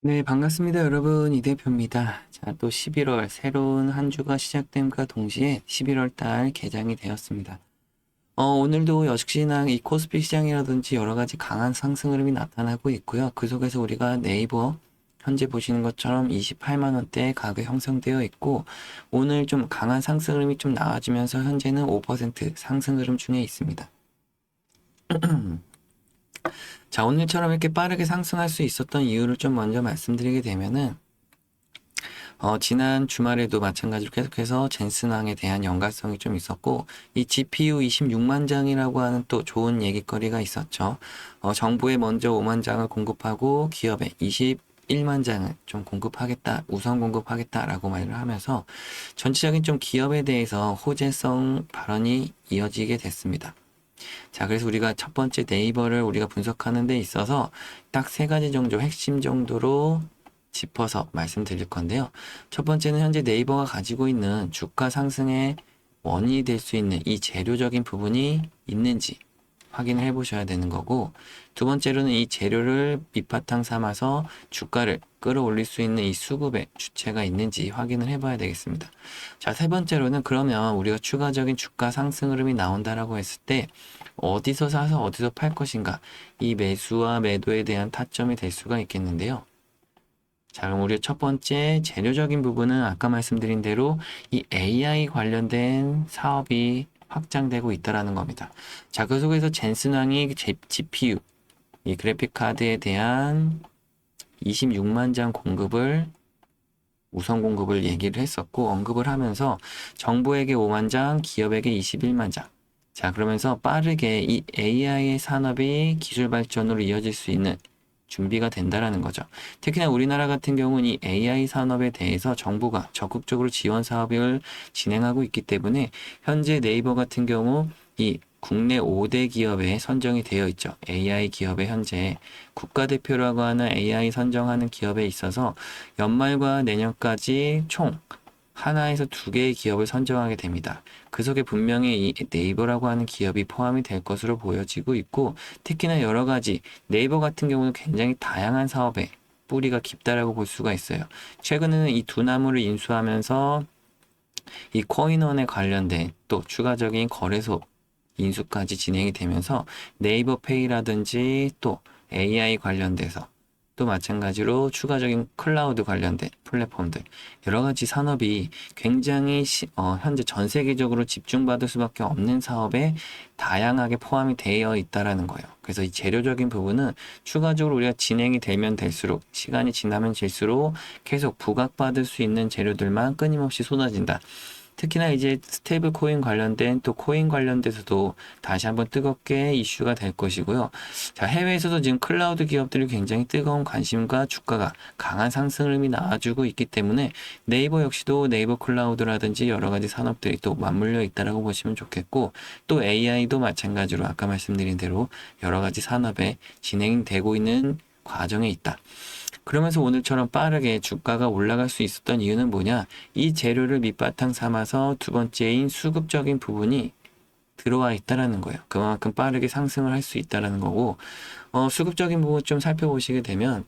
네, 반갑습니다, 여러분. 이 대표입니다. 자, 또 11월 새로운 한 주가 시작됨과 동시에 11월 달 개장이 되었습니다. 오늘도 역시나 이 코스피 시장이라든지 여러 가지 강한 상승 흐름이 나타나고 있고요. 그 속에서 우리가 네이버 현재 보시는 것처럼 28만 원대 가격 형성되어 있고, 오늘 좀 강한 상승 흐름이 좀 나와주면서 현재는 5% 상승 흐름 중에 있습니다. 자, 오늘처럼 이렇게 빠르게 상승할 수 있었던 이유를 좀 먼저 말씀드리게 되면은, 지난 주말에도 마찬가지로 계속해서 젠슨왕에 대한 연관성이 좀 있었고, 이 GPU 26만 장이라고 하는 또 좋은 얘기거리가 있었죠. 정부에 먼저 5만 장을 공급하고 기업에 21만 장을 좀 공급하겠다, 우선 공급하겠다라고 말을 하면서 전체적인 좀 기업에 대해서 호재성 발언이 이어지게 됐습니다. 자, 그래서 우리가 첫 번째 네이버를 우리가 분석하는 데 있어서 딱 세 가지 정도 핵심 정도로 짚어서 말씀드릴 건데요. 첫 번째는 현재 네이버가 가지고 있는 주가 상승의 원인이 될 수 있는 이 재료적인 부분이 있는지 확인을 해 보셔야 되는 거고, 두 번째로는 이 재료를 밑바탕 삼아서 주가를 끌어올릴 수 있는 이 수급의 주체가 있는지 확인을 해 봐야 되겠습니다. 자, 세 번째로는 그러면 우리가 추가적인 주가 상승 흐름이 나온다라고 했을 때 어디서 사서 어디서 팔 것인가, 이 매수와 매도에 대한 타점이 될 수가 있겠는데요. 자, 그럼 우리 첫 번째 재료적인 부분은 아까 말씀드린 대로 이 AI 관련된 사업이 확장되고 있다라는 겁니다. 자, 그 속에서 젠슨왕이 GPU, 이 그래픽 카드에 대한 26만 장 공급을 우선 공급을 얘기를 했었고, 언급을 하면서 정부에게 5만 장, 기업에게 21만 장. 자, 그러면서 빠르게 이 AI의 산업이 기술 발전으로 이어질 수 있는 준비가 된다라는 거죠. 특히나 우리나라 같은 경우는 이 AI 산업에 대해서 정부가 적극적으로 지원 사업을 진행하고 있기 때문에 현재 네이버 같은 경우 이 국내 5대 기업에 선정이 되어 있죠. AI 기업에 현재 국가대표라고 하는 AI 선정하는 기업에 있어서 연말과 내년까지 총 하나에서 두 개의 기업을 선정하게 됩니다. 그 속에 분명히 이 네이버라고 하는 기업이 포함이 될 것으로 보여지고 있고, 특히나 여러 가지 네이버 같은 경우는 굉장히 다양한 사업에 뿌리가 깊다라고 볼 수가 있어요. 최근에는 이 두 나무를 인수하면서 이 코인원에 관련된 또 추가적인 거래소 인수까지 진행이 되면서 네이버 페이라든지 또 AI 관련돼서 또 마찬가지로 추가적인 클라우드 관련된 플랫폼들 여러 가지 산업이 굉장히 현재 전 세계적으로 집중받을 수밖에 없는 사업에 다양하게 포함이 되어 있다라는 거예요. 그래서 이 재료적인 부분은 추가적으로 우리가 진행이 되면 될수록 시간이 지나면 질수록 계속 부각받을 수 있는 재료들만 끊임없이 쏟아진다. 특히나 이제 스테이블 코인 관련된 또 코인 관련돼서도 다시 한번 뜨겁게 이슈가 될 것이고요. 자, 해외에서도 지금 클라우드 기업들이 굉장히 뜨거운 관심과 주가가 강한 상승 흐름이 나와주고 있기 때문에 네이버 역시도 네이버 클라우드라든지 여러 가지 산업들이 또 맞물려 있다라고 보시면 좋겠고, 또 AI도 마찬가지로 아까 말씀드린 대로 여러 가지 산업에 진행되고 있는 과정에 있다. 그러면서 오늘처럼 빠르게 주가가 올라갈 수 있었던 이유는 뭐냐? 이 재료를 밑바탕 삼아서 두 번째인 수급적인 부분이 들어와 있다라는 거예요. 그만큼 빠르게 상승을 할 수 있다라는 거고, 수급적인 부분 좀 살펴보시게 되면,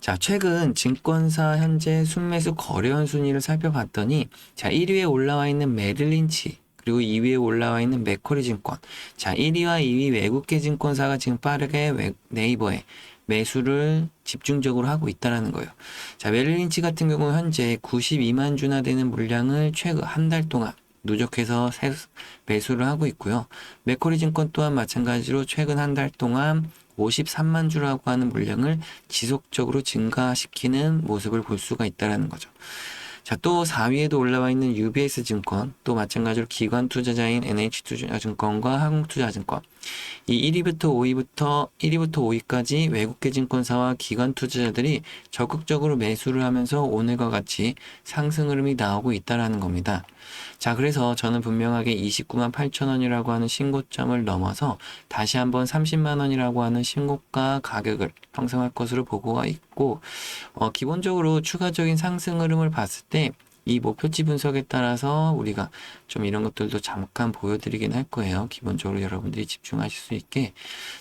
자, 최근 증권사 현재 순매수 거래원 순위를 살펴봤더니, 자, 1위에 올라와 있는 메릴린치, 그리고 2위에 올라와 있는 맥쿼리 증권. 자, 1위와 2위 외국계 증권사가 지금 빠르게 네이버에 매수를 집중적으로 하고 있다라는 거예요. 자, 메릴린치 같은 경우 현재 92만 주나 되는 물량을 최근 한 달 동안 누적해서 매수를 하고 있고요. 맥쿼리 증권 또한 마찬가지로 최근 한 달 동안 53만 주라고 하는 물량을 지속적으로 증가시키는 모습을 볼 수가 있다는 거죠. 자, 또 4위에도 올라와 있는 UBS 증권, 또 마찬가지로 기관 투자자인 NH투자증권과 한국투자증권. 이 1위부터 5위까지 외국계 증권사와 기관 투자자들이 적극적으로 매수를 하면서 오늘과 같이 상승 흐름이 나오고 있다라는 겁니다. 자, 그래서 저는 분명하게 29만 8천 원이라고 하는 신고점을 넘어서 다시 한번 30만 원이라고 하는 신고가 가격을 형성할 것으로 보고가 있고, 기본적으로 추가적인 상승 흐름을 봤을 때 이 목표치 분석에 따라서 우리가 좀 이런 것들도 잠깐 보여드리긴 할 거예요. 기본적으로 여러분들이 집중하실 수 있게.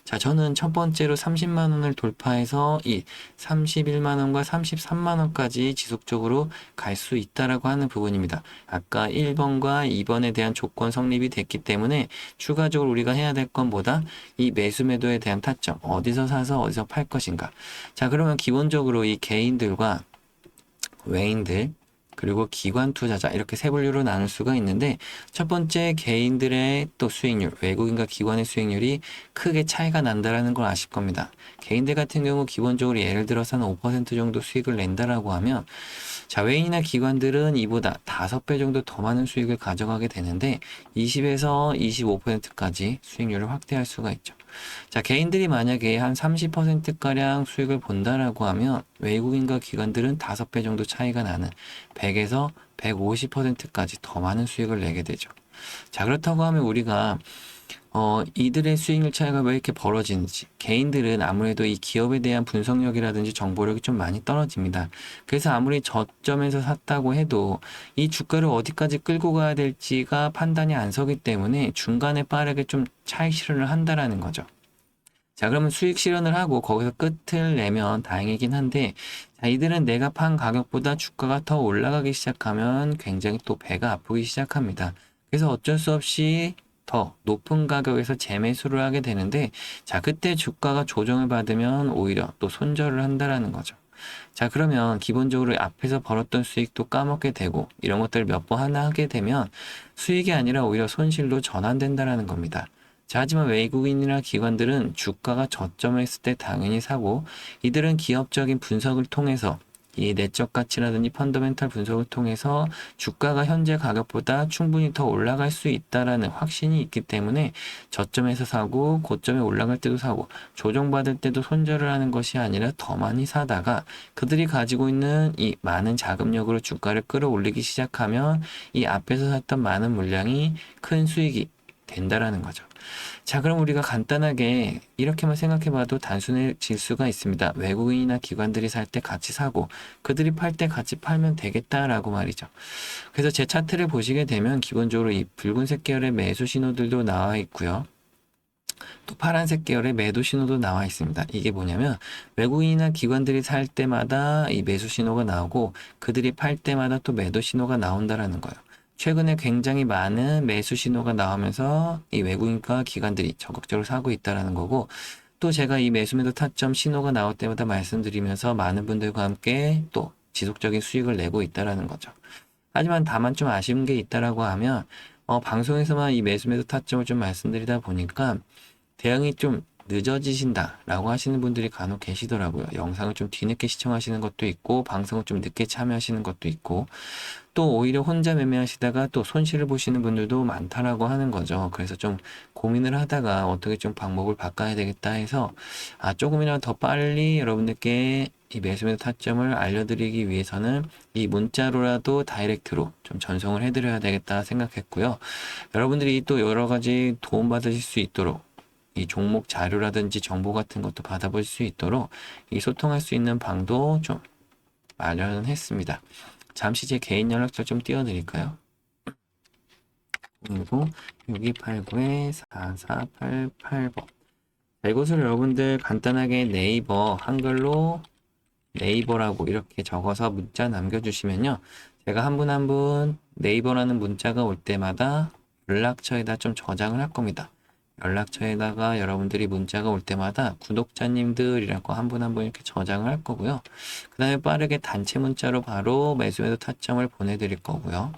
자, 저는 첫 번째로 30만 원을 돌파해서 이 31만 원과 33만 원까지 지속적으로 갈 수 있다라고 하는 부분입니다. 아까 1번과 2번에 대한 조건 성립이 됐기 때문에 추가적으로 우리가 해야 될 건 뭐다? 이 매수 매도에 대한 타점. 어디서 사서 어디서 팔 것인가. 자, 그러면 기본적으로 이 개인들과 외인들 그리고 기관 투자자 이렇게 세 분류로 나눌 수가 있는데 첫 번째 개인들의 또 수익률, 외국인과 기관의 수익률이 크게 차이가 난다라는 걸 아실 겁니다. 개인들 같은 경우 기본적으로 예를 들어서 한 5% 정도 수익을 낸다라고 하면 자, 외인이나 기관들은 이보다 5배 정도 더 많은 수익을 가져가게 되는데 20에서 25%까지 수익률을 확대할 수가 있죠. 자, 개인들이 만약에 한 30%가량 수익을 본다라고 하면 외국인과 기관들은 5배 정도 차이가 나는 100에서 150%까지 더 많은 수익을 내게 되죠. 자, 그렇다고 하면 우리가 이들의 수익률 차이가 왜 이렇게 벌어지는지. 개인들은 아무래도 이 기업에 대한 분석력이라든지 정보력이 좀 많이 떨어집니다. 그래서 아무리 저점에서 샀다고 해도 이 주가를 어디까지 끌고 가야 될지가 판단이 안 서기 때문에 중간에 빠르게 좀 차익 실현을 한다라는 거죠. 자, 그러면 수익 실현을 하고 거기서 끝을 내면 다행이긴 한데, 자, 이들은 내가 판 가격보다 주가가 더 올라가기 시작하면 굉장히 또 배가 아프기 시작합니다. 그래서 어쩔 수 없이 더 높은 가격에서 재매수를 하게 되는데, 자, 그때 주가가 조정을 받으면 오히려 또 손절을 한다라는 거죠. 자, 그러면 기본적으로 앞에서 벌었던 수익도 까먹게 되고, 이런 것들을 몇 번 하나 하게 되면 수익이 아니라 오히려 손실로 전환된다라는 겁니다. 자, 하지만 외국인이나 기관들은 주가가 저점에 있을 때 당연히 사고, 이들은 기업적인 분석을 통해서 이 내적 가치라든지 펀더멘탈 분석을 통해서 주가가 현재 가격보다 충분히 더 올라갈 수 있다라는 확신이 있기 때문에 저점에서 사고 고점에 올라갈 때도 사고 조정받을 때도 손절을 하는 것이 아니라 더 많이 사다가 그들이 가지고 있는 이 많은 자금력으로 주가를 끌어올리기 시작하면 이 앞에서 샀던 많은 물량이 큰 수익이 된다라는 거죠. 자, 그럼 우리가 간단하게 이렇게만 생각해 봐도 단순해질 수가 있습니다. 외국인이나 기관들이 살 때 같이 사고 그들이 팔 때 같이 팔면 되겠다라고 말이죠. 그래서 제 차트를 보시게 되면 기본적으로 이 붉은색 계열의 매수 신호들도 나와 있고요. 또 파란색 계열의 매도 신호도 나와 있습니다. 이게 뭐냐면 외국인이나 기관들이 살 때마다 이 매수 신호가 나오고 그들이 팔 때마다 또 매도 신호가 나온다라는 거예요. 최근에 굉장히 많은 매수 신호가 나오면서 이 외국인과 기관들이 적극적으로 사고 있다라는 거고 또 제가 이 매수 매도 타점 신호가 나올 때마다 말씀드리면서 많은 분들과 함께 또 지속적인 수익을 내고 있다라는 거죠. 하지만 다만 좀 아쉬운 게 있다라고 하면 방송에서만 이 매수 매도 타점을 좀 말씀드리다 보니까 대응이 좀 늦어지신다라고 하시는 분들이 간혹 계시더라고요. 영상을 좀 뒤늦게 시청하시는 것도 있고 방송을 좀 늦게 참여하시는 것도 있고 또 오히려 혼자 매매하시다가 또 손실을 보시는 분들도 많다라고 하는 거죠. 그래서 좀 고민을 하다가 어떻게 좀 방법을 바꿔야 되겠다 해서 조금이라도 더 빨리 여러분들께 이 매수 매도 타점을 알려드리기 위해서는 이 문자로라도 다이렉트로 좀 전송을 해드려야 되겠다 생각했고요. 여러분들이 또 여러 가지 도움 받으실 수 있도록 이 종목 자료라든지 정보 같은 것도 받아볼 수 있도록 이 소통할 수 있는 방도 좀 마련했습니다. 잠시 제 개인 연락처 좀 띄워드릴까요? 010-6289-4488번. 이곳을 여러분들 간단하게 네이버 한글로 네이버라고 이렇게 적어서 문자 남겨주시면요. 제가 한 분 한 분 네이버라는 문자가 올 때마다 연락처에다 좀 저장을 할 겁니다. 연락처에다가 여러분들이 문자가 올 때마다 구독자님들이라고 한 분 한 분 이렇게 저장을 할 거고요. 그 다음에 빠르게 단체 문자로 바로 매수매도 타점을 보내드릴 거고요.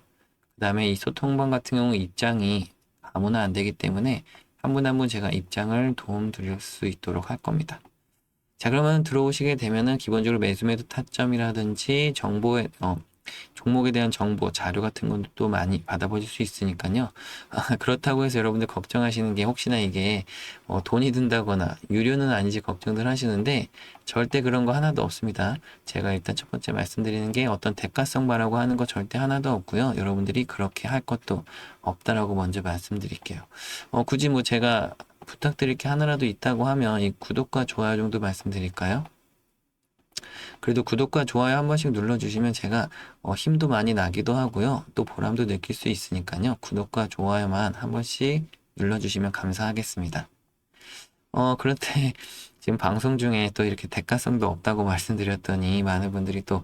그 다음에 이 소통방 같은 경우 입장이 아무나 안 되기 때문에 한 분 한 분 제가 입장을 도움 드릴 수 있도록 할 겁니다. 자, 그러면 들어오시게 되면은 기본적으로 매수매도 타점이라든지 정보에, 종목에 대한 정보, 자료 같은 것도 많이 받아보실 수 있으니까요. 그렇다고 해서 여러분들 걱정하시는 게 혹시나 이게 돈이 든다거나 유료는 아닌지 걱정들 하시는데 절대 그런 거 하나도 없습니다. 제가 일단 첫 번째 말씀드리는 게 어떤 대가성바라고 하는 거 절대 하나도 없고요. 여러분들이 그렇게 할 것도 없다라고 먼저 말씀드릴게요. 굳이 뭐 제가 부탁드릴 게 하나라도 있다고 하면 이 구독과 좋아요 정도 말씀드릴까요? 그래도 구독과 좋아요 한 번씩 눌러주시면 제가 힘도 많이 나기도 하고요. 또 보람도 느낄 수 있으니까요. 구독과 좋아요만 한 번씩 눌러주시면 감사하겠습니다. 그런데 지금 방송 중에 또 이렇게 대가성도 없다고 말씀드렸더니 많은 분들이 또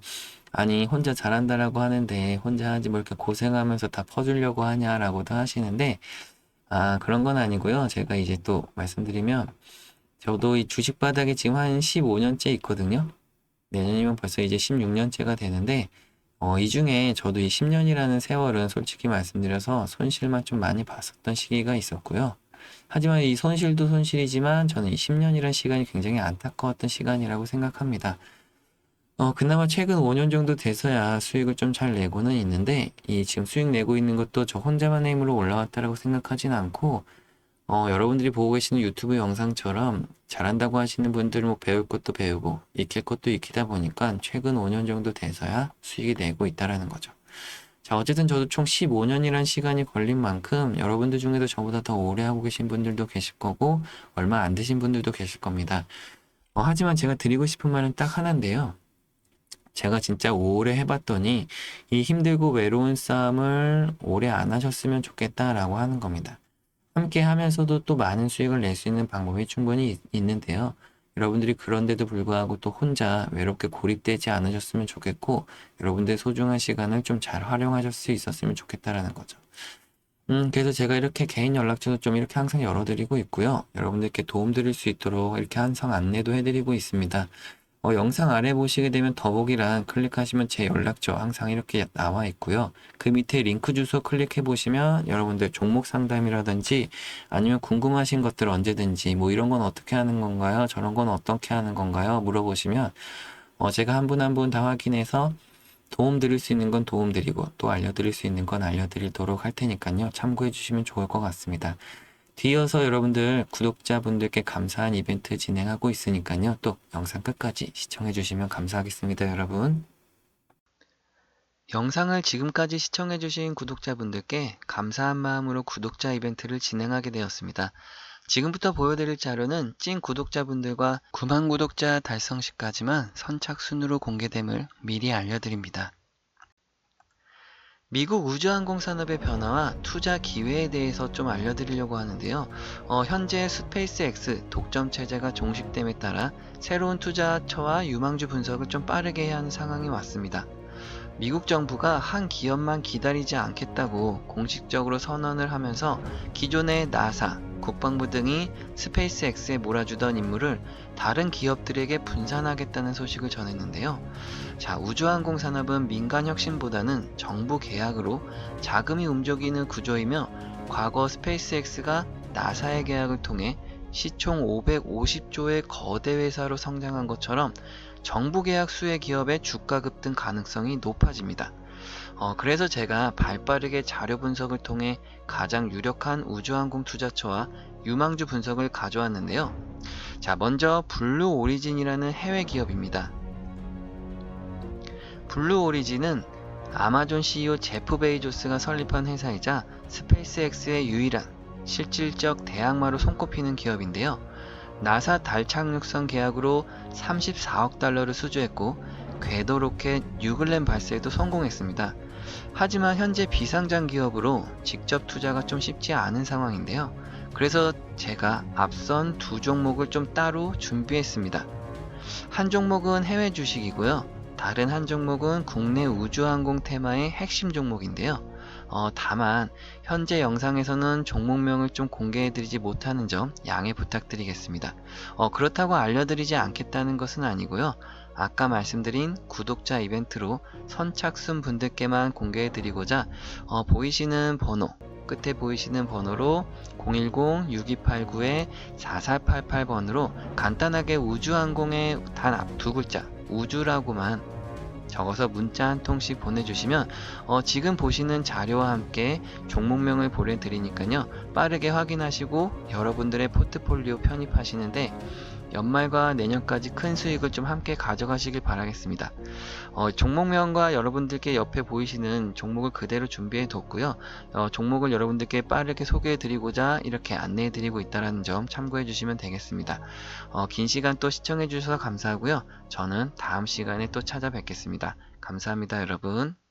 아니 혼자 잘한다라고 하는데 혼자 하지 뭐 이렇게 고생하면서 다 퍼주려고 하냐라고도 하시는데 그런 건 아니고요. 제가 이제 또 말씀드리면 저도 이 주식 바닥에 지금 한 15년째 있거든요. 내년이면 벌써 이제 16년째가 되는데 이 중에 저도 이 10년이라는 세월은 솔직히 말씀드려서 손실만 좀 많이 봤었던 시기가 있었고요. 하지만 이 손실도 손실이지만 저는 이 10년이라는 시간이 굉장히 안타까웠던 시간이라고 생각합니다. 그나마 최근 5년 정도 돼서야 수익을 좀 잘 내고는 있는데, 이 지금 수익 내고 있는 것도 저 혼자만의 힘으로 올라왔다라고 생각하진 않고, 여러분들이 보고 계시는 유튜브 영상처럼 잘한다고 하시는 분들 뭐 배울 것도 배우고, 익힐 것도 익히다 보니까 최근 5년 정도 돼서야 수익이 내고 있다라는 거죠. 자, 어쨌든 저도 총 15년이란 시간이 걸린 만큼 여러분들 중에도 저보다 더 오래 하고 계신 분들도 계실 거고, 얼마 안 되신 분들도 계실 겁니다. 하지만 제가 드리고 싶은 말은 딱 하나인데요. 제가 진짜 오래 해봤더니 이 힘들고 외로운 싸움을 오래 안 하셨으면 좋겠다라고 하는 겁니다. 함께 하면서도 또 많은 수익을 낼 수 있는 방법이 충분히 있는데요. 여러분들이 그런데도 불구하고 또 혼자 외롭게 고립되지 않으셨으면 좋겠고, 여러분들의 소중한 시간을 좀 잘 활용하실 수 있었으면 좋겠다라는 거죠. 그래서 제가 이렇게 개인 연락처도 좀 이렇게 항상 열어드리고 있고요. 여러분들께 도움드릴 수 있도록 이렇게 항상 안내도 해드리고 있습니다. 영상 아래 보시게 되면 더보기란 클릭하시면 제 연락처 항상 이렇게 나와 있고요. 그 밑에 링크 주소 클릭해 보시면 여러분들 종목 상담이라든지 아니면 궁금하신 것들 언제든지 뭐 이런 건 어떻게 하는 건가요? 저런 건 어떻게 하는 건가요? 물어보시면 제가 한 분 한 분 다 확인해서 도움 드릴 수 있는 건 도움 드리고 또 알려드릴 수 있는 건 알려드리도록 할 테니까요. 참고해 주시면 좋을 것 같습니다. 뒤이어서 여러분들 구독자분들께 감사한 이벤트 진행하고 있으니까요. 또 영상 끝까지 시청해 주시면 감사하겠습니다, 여러분. 영상을 지금까지 시청해 주신 구독자분들께 감사한 마음으로 구독자 이벤트를 진행하게 되었습니다. 지금부터 보여드릴 자료는 찐 구독자분들과 9만 구독자 달성 시까지만 선착순으로 공개됨을 미리 알려드립니다. 미국 우주항공 산업의 변화와 투자 기회에 대해서 좀 알려드리려고 하는데요. 현재 스페이스X 독점 체제가 종식됨에 따라 새로운 투자처와 유망주 분석을 좀 빠르게 해야 하는 상황이 왔습니다. 미국 정부가 한 기업만 기다리지 않겠다고 공식적으로 선언을 하면서 기존의 나사, 국방부 등이 스페이스X에 몰아주던 임무를 다른 기업들에게 분산하겠다는 소식을 전했는데요. 자, 우주항공 산업은 민간 혁신보다는 정부 계약으로 자금이 움직이는 구조이며 과거 스페이스X가 나사의 계약을 통해 시총 550조의 거대 회사로 성장한 것처럼 정부 계약 수혜 기업의 주가 급등 가능성이 높아집니다. 그래서 제가 발빠르게 자료 분석을 통해 가장 유력한 우주항공 투자처와 유망주 분석을 가져왔는데요. 자, 먼저 블루 오리진이라는 해외 기업입니다. 블루 오리진은 아마존 CEO 제프 베이조스가 설립한 회사이자 스페이스X의 유일한 실질적 대항마로 손꼽히는 기업인데요. 나사 달 착륙선 계약으로 34억 달러를 수주했고 궤도 로켓 뉴글렌 발사에도 성공했습니다. 하지만 현재 비상장 기업으로 직접 투자가 좀 쉽지 않은 상황인데요. 그래서 제가 앞선 두 종목을 좀 따로 준비했습니다. 한 종목은 해외 주식이고요. 다른 한 종목은 국내 우주항공 테마의 핵심 종목인데요. 다만 현재 영상에서는 종목명을 좀 공개해드리지 못하는 점 양해 부탁드리겠습니다. 그렇다고 알려드리지 않겠다는 것은 아니고요. 아까 말씀드린 구독자 이벤트로 선착순 분들께만 공개해드리고자 보이시는 번호, 끝에 보이시는 번호로 010-6289-4488번으로 간단하게 우주항공의 단 앞 두 글자 우주라고만 적어서 문자 한 통씩 보내주시면 지금 보시는 자료와 함께 종목명을 보내드리니까요. 빠르게 확인하시고 여러분들의 포트폴리오 편입하시는데 연말과 내년까지 큰 수익을 좀 함께 가져가시길 바라겠습니다. 종목명과 여러분들께 옆에 보이시는 종목을 그대로 준비해 뒀고요. 종목을 여러분들께 빠르게 소개해 드리고자 이렇게 안내해 드리고 있다는 점 참고해 주시면 되겠습니다. 긴 시간 또 시청해 주셔서 감사하고요. 저는 다음 시간에 또 찾아뵙겠습니다. 감사합니다, 여러분.